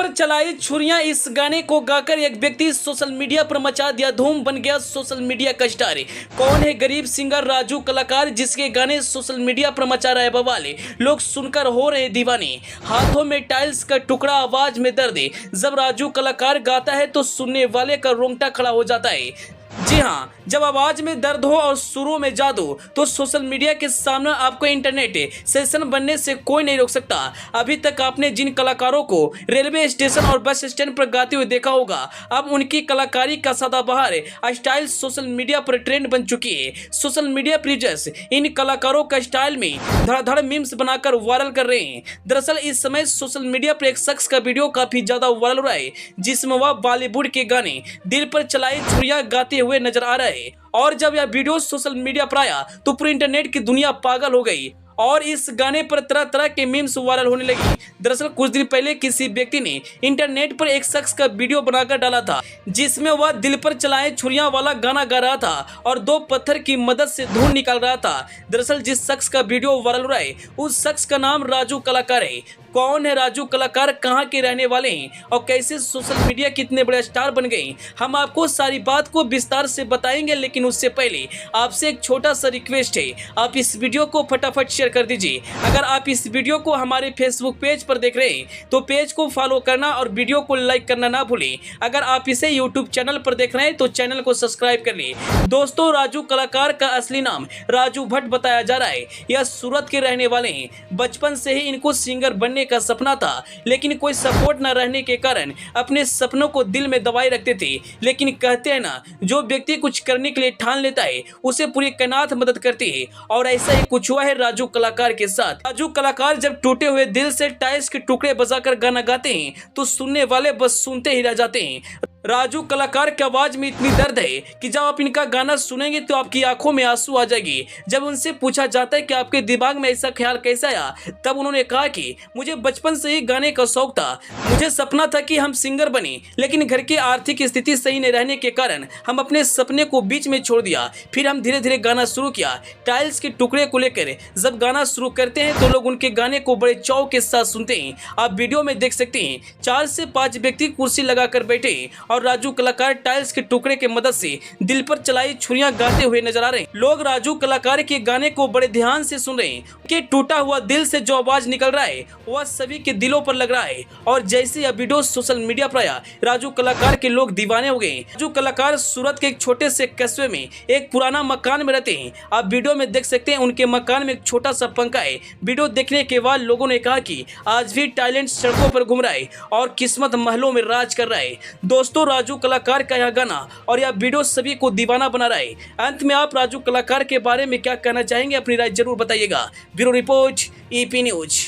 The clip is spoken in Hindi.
पर चलाई छुरियां, इस गाने को गाकर एक व्यक्ति सोशल मीडिया पर मचा दिया धूम, बन गया सोशल मीडिया का स्टार। कौन है गरीब सिंगर राजू कलाकार, जिसके गाने सोशल मीडिया पर मचा रहा है बवाल। लोग सुनकर हो रहे दीवाने। हाथों में टाइल्स का टुकड़ा, आवाज में दर्द। जब राजू कलाकार गाता है तो सुनने वाले का रोंगटा खड़ा हो जाता है। जी हाँ, जब आवाज में दर्द हो और सुरों में जादू, तो सोशल मीडिया के सामने आपको इंटरनेट सेशन बनने से कोई नहीं रोक सकता। अभी तक आपने जिन कलाकारों को रेलवे स्टेशन और बस स्टैंड पर गाते हुए देखा होगा, अब उनकी कलाकारी का सदाबहार स्टाइल सोशल मीडिया पर ट्रेंड बन चुकी है। सोशल मीडिया प्रीजर्स इन कलाकारों का स्टाइल में धड़ाधड़ मीम्स बनाकर वायरल कर रहे हैं। दरअसल इस समय सोशल मीडिया पर एक शख्स का वीडियो काफी ज्यादा वायरल हो रहा है, जिसमें वह बॉलीवुड के गाने दिल पर चलाई छुरियां गाते हुए नजर आ रहा है। और जब यह वीडियो सोशल मीडिया पर आया तो पूरी इंटरनेट की दुनिया पागल हो गई और इस गाने पर तरह तरह के मीम्स वायरल होने लगी। दरअसल कुछ दिन पहले किसी व्यक्ति ने इंटरनेट पर एक शख्स का वीडियो बनाकर डाला था, जिसमें वह दिल पर चलाए छुरियां वाला गाना गा रहा था और दो पत्थर की मदद से धूल निकाल रहा था। दरअसल जिस शख्स का वीडियो वायरल हो रहा है, उस शख्स का नाम राजू कलाकार है। कौन है राजू कलाकार, कहाँ के रहने वाले हैं और कैसे सोशल मीडिया कितने बड़े स्टार बन गए, हम आपको सारी बात को विस्तार से बताएंगे। लेकिन उससे पहले आपसे एक छोटा सा रिक्वेस्ट है, आप इस वीडियो को फटाफट शेयर कर दीजिए। अगर आप इस वीडियो को हमारे फेसबुक पेज पर देख रहे हैं तो पेज को फॉलो करना और वीडियो को लाइक करना ना भूलें। अगर आप इसे यूट्यूब चैनल पर देख रहे हैं तो चैनल को सब्सक्राइब कर लिए। दोस्तों, राजू कलाकार का असली नाम राजू भट्ट बताया जा रहा है। यह सूरत के रहने वाले हैं। बचपन से ही इनको सिंगर बनने का सपना था, लेकिन कोई सपोर्ट न रहने के कारण अपने सपनों को दिल में दबाए रखते थे। लेकिन कहते हैं ना, जो व्यक्ति कुछ करने के लिए ठान लेता है उसे पूरी कायनात मदद करती है, और ऐसा ही कुछ हुआ है राजू कलाकार के साथ। राजू कलाकार जब टूटे हुए दिल से टाइल्स के टुकड़े बजाकर गाना गाते हैं तो सुनने वाले बस सुनते ही रह जाते हैं। राजू कलाकार की आवाज में इतनी दर्द है कि जब आप इनका गाना सुनेंगे तो आपकी आंखों में आंसू आ जाएगी। जब उनसे पूछा जाता है कि आपके दिमाग में ऐसा ख्याल कैसा आया, तब उन्होंने कहा कि मुझे बचपन से ही गाने का शौक था। मुझे सपना था कि हम सिंगर बने, लेकिन घर की आर्थिक स्थिति सही नहीं रहने के कारण हम अपने सपने को बीच में छोड़ दिया। फिर हम धीरे धीरे गाना शुरू किया। टाइल्स के टुकड़े को लेकर जब गाना शुरू करते हैं तो लोग उनके गाने को बड़े चाव के साथ सुनते हैं। आप वीडियो में देख सकते हैं 4 से 5 व्यक्ति कुर्सी लगाकर बैठे और राजू कलाकार टाइल्स के टुकड़े की मदद से दिल पर चलाई छुरियां गाते हुए नजर आ रहे हैं। लोग राजू कलाकार के गाने को बड़े ध्यान से सुन रहे हैं कि टूटा हुआ दिल से जो आवाज निकल रहा है वह सभी के दिलों पर लग रहा है। और जैसे यह वीडियो सोशल मीडिया पर आया, राजू कलाकार के लोग दीवाने हो गए। राजू कलाकार सूरत के एक छोटे से कस्बे में एक पुराना मकान में रहते हैं। आप वीडियो में देख सकते हैं उनके मकान में एक छोटा सा पंखा है। वीडियो देखने के बाद लोगों ने कहा कि आज भी टैलेंट सड़कों पर घूम रहा है और किस्मत महलों में राज कर रहा है। दोस्तों, राजू कलाकार का यह गाना और यह वीडियो सभी को दीवाना बना रहा है। अंत में आप राजू कलाकार के बारे में क्या कहना चाहेंगे, अपनी राय जरूर बताइएगा। Bureau report, EP news.